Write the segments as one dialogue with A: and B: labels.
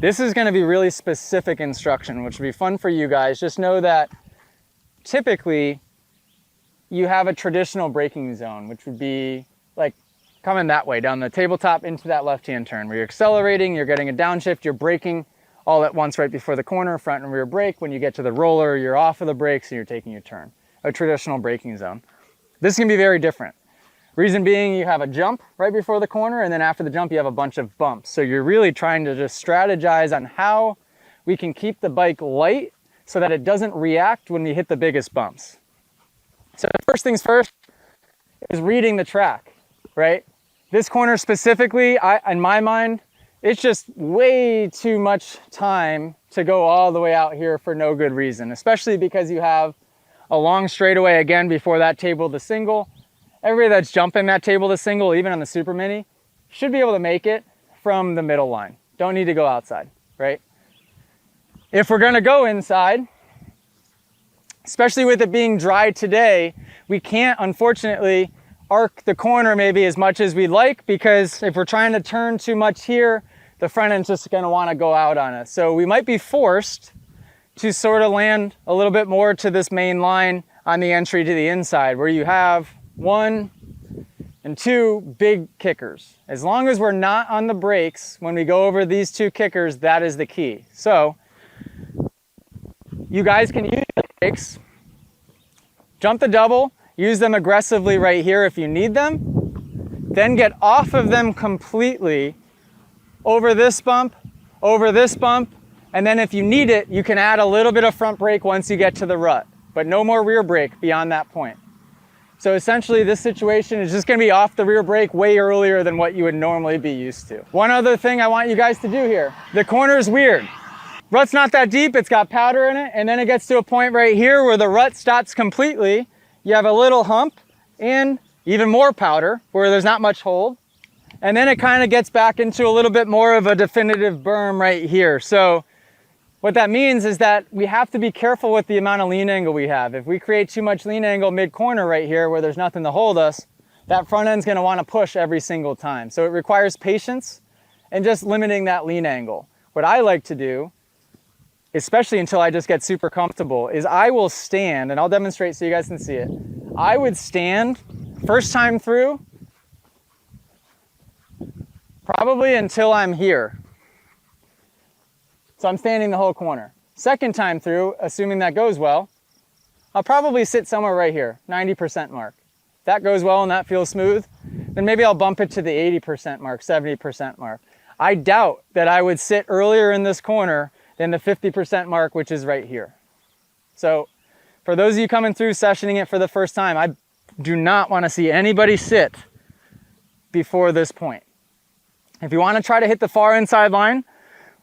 A: This is going to be really specific instruction, which will be fun for you guys. Just know that typically you have a traditional braking zone, which would be like coming that way down the tabletop into that left-hand turn where you're accelerating, you're getting a downshift, you're braking all at once right before the corner, front and rear brake. When you get to the roller, you're off of the brakes and you're taking your turn. A traditional braking zone. This can be very different. Reason being, you have a jump right before the corner, and then after the jump you have a bunch of bumps. So you're really trying to just strategize on how we can keep the bike light so that it doesn't react when we hit the biggest bumps. So first things first is reading the track, right? This corner specifically, in my mind, it's just way too much time to go all the way out here for no good reason, especially because you have a long straightaway again before that table to single. Everybody that's jumping that table to single, even on the Super Mini, should be able to make it from the middle line. Don't need to go outside, right? If we're gonna go inside, especially with it being dry today, we can't, unfortunately, arc the corner maybe as much as we'd like, because if we're trying to turn too much here, the front end's just gonna wanna go out on us. So we might be forced to sort of land a little bit more to this main line on the entry to the inside, where you have 1 and 2 big kickers. As long as we're not on the brakes when we go over these 2 kickers, that is the key. So you guys can use the brakes, jump the double, use them aggressively right here if you need them, then get off of them completely over this bump, and then if you need it, you can add a little bit of front brake once you get to the rut, but no more rear brake beyond that point. So essentially this situation is just gonna be off the rear brake way earlier than what you would normally be used to. One other thing I want you guys to do here, the corner is weird. Rut's not that deep, it's got powder in it, and then it gets to a point right here where the rut stops completely. You have a little hump and even more powder where there's not much hold. And then it kind of gets back into a little bit more of a definitive berm right here. So what that means is that we have to be careful with the amount of lean angle we have. If we create too much lean angle mid-corner right here where there's nothing to hold us, that front end's gonna wanna push every single time. So it requires patience and just limiting that lean angle. What I like to do, especially until I just get super comfortable, is I will stand, and I'll demonstrate so you guys can see it. I would stand first time through, probably until I'm here. So I'm standing the whole corner. Second time through, assuming that goes well, I'll probably sit somewhere right here, 90% mark. If that goes well and that feels smooth, then maybe I'll bump it to the 80% mark, 70% mark. I doubt that I would sit earlier in this corner than the 50% mark, which is right here. So for those of you coming through sessioning it for the first time, I do not want to see anybody sit before this point. If you want to try to hit the far inside line,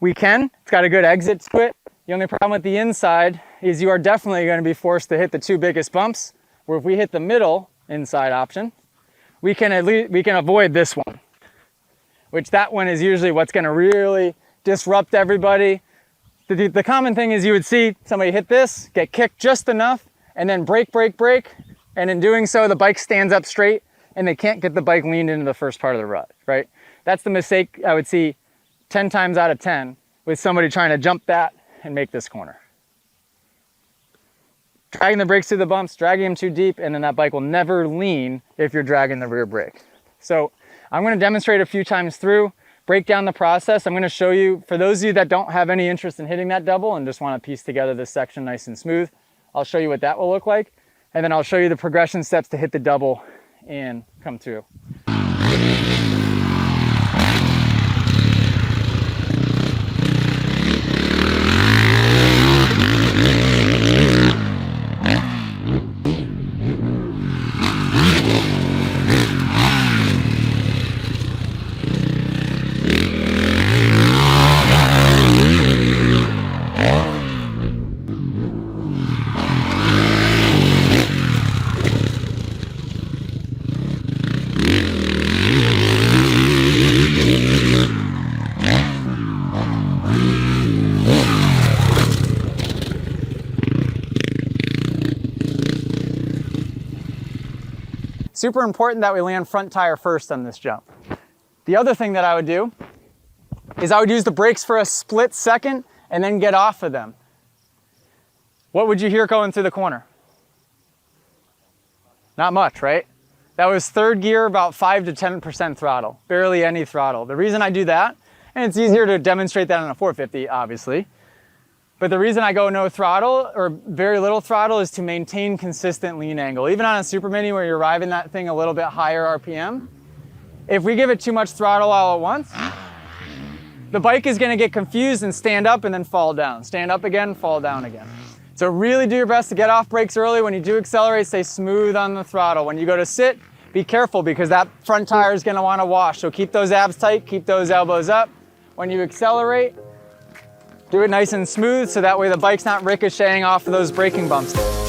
A: we can. It's got a good exit to it. The only problem with the inside is you are definitely going to be forced to hit the 2 biggest bumps, where if we hit the middle inside option, we can avoid this one, which that one is usually what's going to really disrupt everybody. The common thing is you would see somebody hit this, get kicked just enough, and then brake, and in doing so, the bike stands up straight, and they can't get the bike leaned into the first part of the rut, right? That's the mistake I would see 10 times out of 10 with somebody trying to jump that and make this corner. Dragging the brakes through the bumps, dragging them too deep, and then that bike will never lean if you're dragging the rear brake. So I'm going to demonstrate a few times through, break down the process. I'm going to show you, for those of you that don't have any interest in hitting that double and just want to piece together this section nice and smooth, I'll show you what that will look like. And then I'll show you the progression steps to hit the double and come through. Super important that we land front tire first on this jump. The other thing that I would do is I would use the brakes for a split second and then get off of them. What would you hear going through the corner? Not much, right? That was third gear, about 5 to 10% throttle, barely any throttle. The reason I do that, and it's easier to demonstrate that on a 450, obviously, but the reason I go no throttle or very little throttle is to maintain consistent lean angle. Even on a Super Mini where you're driving that thing a little bit higher RPM, if we give it too much throttle all at once, the bike is gonna get confused and stand up and then fall down. Stand up again, fall down again. So really do your best to get off brakes early. When you do accelerate, stay smooth on the throttle. When you go to sit, be careful because that front tire is gonna wanna wash. So keep those abs tight, keep those elbows up. When you accelerate, do it nice and smooth so that way the bike's not ricocheting off of those braking bumps.